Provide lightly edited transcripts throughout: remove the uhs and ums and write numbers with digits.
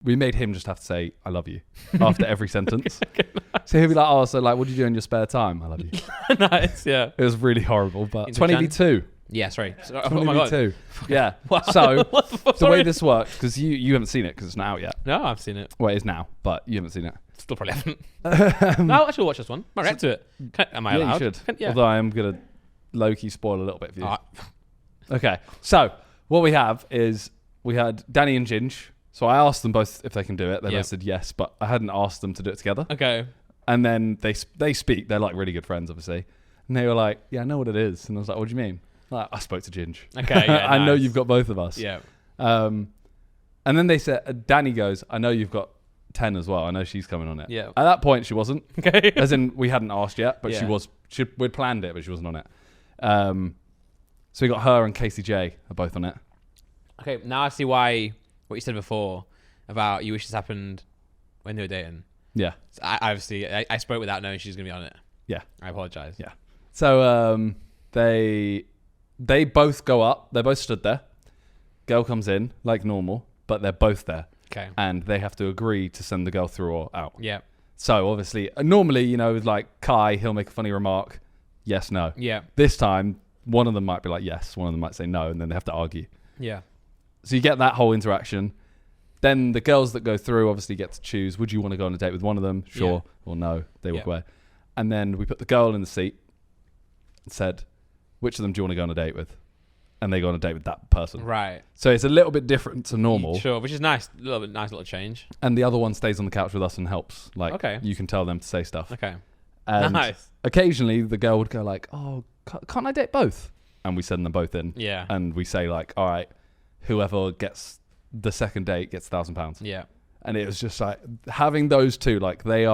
we made him just have to say, I love you after every sentence. Okay, nice. So he'll be like, oh, so like, what do you do in your spare time? I love you. Nice, yeah. It was really horrible, but 20v2. Yeah, sorry. 20v2. Yeah. Wow. So the way this worked, because you haven't seen it because it's not out yet. No, I've seen it. Well, it is now, but you haven't seen it. Still probably haven't. No, I'll actually watch this one. Might react to it. Am I allowed? You should. Yeah. Although I am going to low-key spoil a little bit for you. Okay. So what we have is we had Danny and Ginge. So I asked them both if they can do it. They both said yes, but I hadn't asked them to do it together. Okay. And then they speak. They're like really good friends, obviously. And they were like, yeah, I know what it is. And I was like, what do you mean? Like, I spoke to Ginge. Okay, yeah, I know nice. you've got both of us. Yeah. And then they said, Danny goes, I know you've got 10 as well. I know she's coming on it. Yeah. At that point, she wasn't. Okay. As in, we hadn't asked yet, but Yeah. we'd planned it, but she wasn't on it. So we got her and Casey J are both on it. Okay, now I see why what you said before about you wish this happened when they were dating. Yeah. So I spoke without knowing she's going to be on it. Yeah. I apologize. Yeah. So they both go up. They both stood there. Girl comes in like normal, but they're both there. Okay. And they have to agree to send the girl through or out. Yeah. So obviously, normally, you know, with like Kai, he'll make a funny remark. Yes, no. Yeah. This time, one of them might be like yes, one of them might say no, and then they have to argue. Yeah. So you get that whole interaction. Then the girls that go through obviously get to choose, would you want to go on a date with one of them? Sure. Or no. They walk away. And then we put the girl in the seat and said, which of them do you want to go on a date with? And they go on a date with that person. Right. So it's a little bit different to normal. Sure, which is nice. A little bit nice little change. And the other one stays on the couch with us and helps. Like, okay. You can tell them to say stuff. Okay. And nice. occasionally the girl would go like, oh, can't I date both? And we send them both in. Yeah. And we say like, all right, whoever gets the second date gets £1,000. Yeah. And it was just like having those two, like they're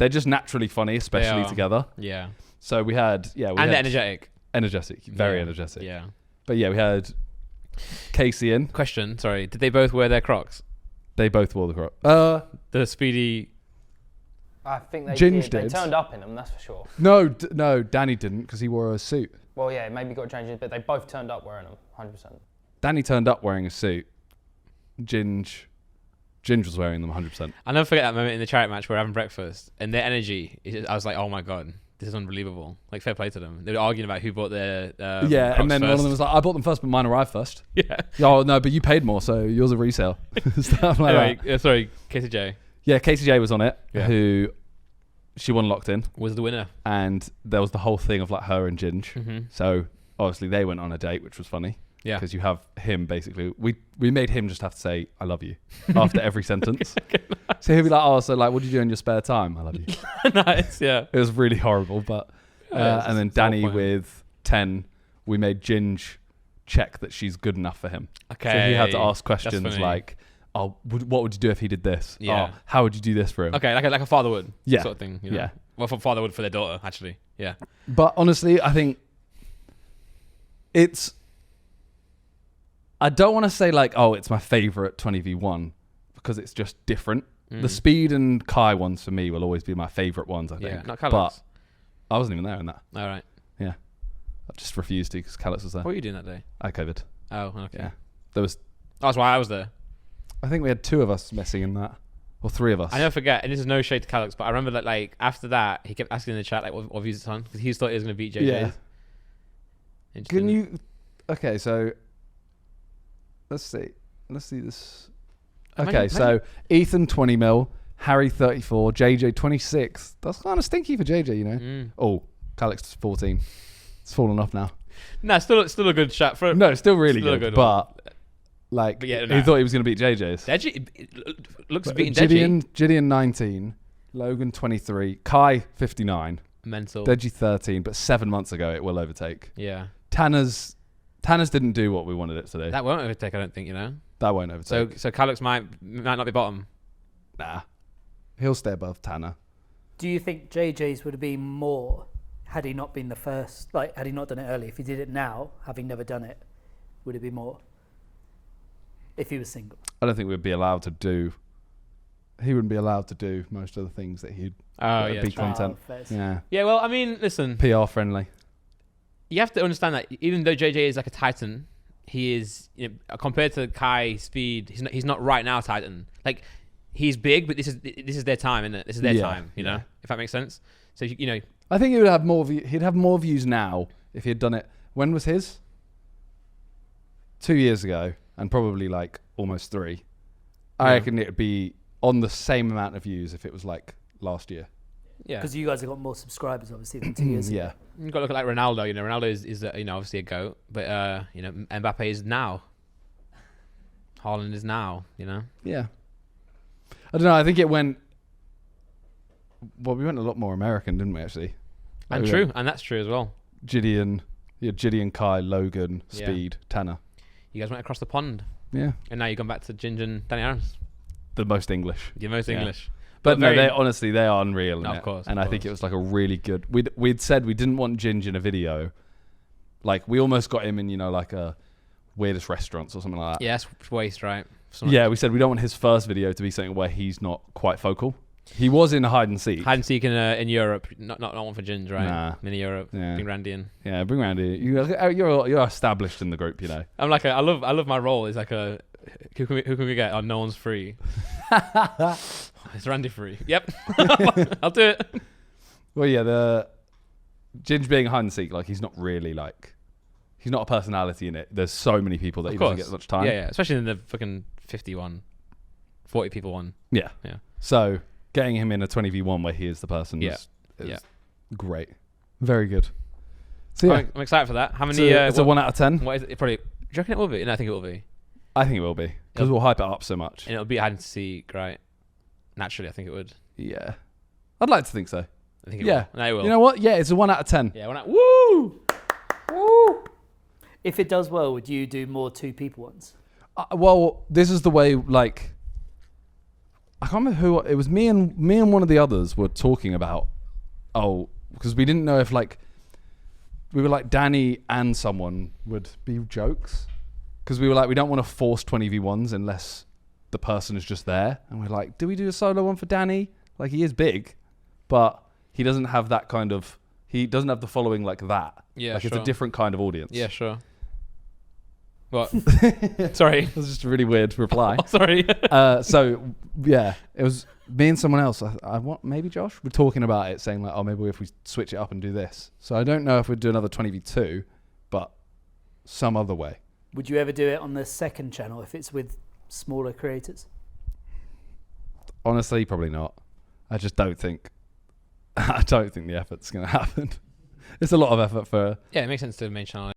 just naturally funny, especially together. Yeah. So we had, they're energetic. Energetic, very energetic. Yeah. But yeah, we had Casey in. Question, sorry. Did they both wear their Crocs? They both wore the Crocs. The Speedy... I think they Ginge did. They turned up in them, that's for sure. No, Danny didn't because he wore a suit. Well, yeah, maybe got changed, but they both turned up wearing them, 100%. Danny turned up wearing a suit. Ginge was wearing them 100%. I'll never forget that moment in the chariot match where we're having breakfast and their energy, I was like, oh my God, this is unbelievable. Like, fair play to them. They were arguing about who bought their and then first. one of them was like, I bought them first, but mine arrived first. Yeah. Oh, no, but you paid more, so yours are resale. Stuff like anyway, that. Sorry, Casey J. Yeah, Casey J was on it, who she won Locked In. Was the winner. And there was the whole thing of like her and Ginge. Mm-hmm. So obviously they went on a date, which was funny. Yeah. Because you have him basically, we made him just have to say, I love you after every sentence. Okay, nice. So he'll be like, oh, so like, what do you do in your spare time? I love you. Nice, yeah. It was really horrible, but, and then Danny with 10, we made Ginge check that she's good enough for him. Okay. So he had to ask questions like, oh, what would you do if he did this? Yeah. Oh, how would you do this for him? Okay, like a father would sort of thing. You know? Yeah. Well, father would for their daughter, actually. Yeah. But honestly, I think I don't want to say like, oh, it's my favorite 20v1 because it's just different. The Speed and Kai ones for me will always be my favorite ones, I think. Yeah, not Calix. But I wasn't even there in that. All right. Yeah. I just refused to because Calix was there. What were you doing that day? I COVID. Oh, okay. Yeah. That's why I was there. I think we had 2 of us missing in that. Or 3 of us. I never forget, and this is no shade to Calix, but I remember that like after that, he kept asking in the chat like what views it's on because he thought he was going to beat JJ. Yeah. Can you... Okay, so... Let's see this. Okay, so Ethan 20 mil, Harry 34, JJ 26. That's kind of stinky for JJ, you know. Oh, Calix 14. It's fallen off now. No, still a good shot for. No, still really good, but like he thought he was going to beat JJ's. Deji looks beating Deji. Gideon 19, Logan 23, Kai 59, mental. Deji 13, but 7 months ago it will overtake. Yeah. Tanner's didn't do what we wanted it to do. That won't overtake, I don't think, you know. That won't overtake. So Calix might not be bottom. Nah. He'll stay above Tanner. Do you think JJ's would have been more had he not been the first, like had he not done it early? If he did it now, having never done it, would it be more? If he was single? I don't think we'd be allowed to do. He wouldn't be allowed to do most of the things that he'd be content. Yeah, well, I mean, listen. PR friendly. You have to understand that even though JJ is like a titan, he is compared to Kai Speed. He's not right now Titan. Like he's big, but this is their time, isn't it? This is their time. You know, if that makes sense. So I think he would have more. He'd have more views now if he had done it. When was his? 2 years ago, and probably like almost 3. I reckon it'd be on the same amount of views if it was like last year. Yeah, because you guys have got more subscribers obviously than 2 years ago. Yeah, you've got to look at like Ronaldo. Ronaldo is obviously a goat, but Mbappe is now. Haaland is now. Yeah. I don't know. I think it went. Well, we went a lot more American, didn't we? Actually. And true, and that's true as well. Gideon, Kai, Logan, Speed, Tanner. You guys went across the pond. Yeah. And now you've gone back to Ginge and Danny Aaron's. The most English. You're most English. But no, they honestly, they are unreal. No, of course. And I think it was like a really good. We'd said we didn't want Ginge in a video. Like we almost got him in, like a weirdest restaurants or something like that. Yeah, that's waste, right? We said we don't want his first video to be something where he's not quite focal. He was in hide and seek. Hide and seek in Europe, not one for Ginge, right? Nah. In Europe, bring Randy in. Yeah, bring Randy. You're established in the group, I'm like I love my role. It's like who can we get? Oh, no one's free. It's Randy free. Yep, I'll do it. Well, yeah, the Ginge being hide and seek, like he's not really like he's not a personality in it. There's so many people that he doesn't get much time. Yeah, especially in the fucking 40 people one. Yeah. So getting him in a 20v1 where he is the person is great. Very good. So yeah. I'm excited for that. How many? It's a 1 out of 10. What is it? Probably. Do you reckon it will be? No, I think it will be. I think it will be because we'll hype it up so much. And it'll be hide and seek, right? Naturally, I think it would. Yeah. I'd like to think so. I think it will. No, it will. You know what? Yeah, it's a 1 out of 10. Yeah, 1 out. Woo! Woo! If it does well, would you do more 2 people ones? Well, this is the way, like, I can't remember who it was. Me and one of the others were talking about. Because we didn't know if like we were like Danny and someone would be jokes. Because we were like, we don't want to force 20v1s unless the person is just there. And we're like, do we do a solo one for Danny? Like he is big, but he doesn't have that kind of. He doesn't have the following like that. Yeah, like it's a different kind of audience. Yeah, sure. What? Sorry. That was just a really weird reply. Sorry. So, yeah, it was me and someone else. Maybe Josh? We're talking about it, saying like, maybe if we switch it up and do this. So I don't know if we'd do another 20v2, but some other way. Would you ever do it on the second channel if it's with smaller creators? Honestly, probably not. I just don't think. I don't think the effort's going to happen. It's a lot of effort for. Yeah, it makes sense to main channel.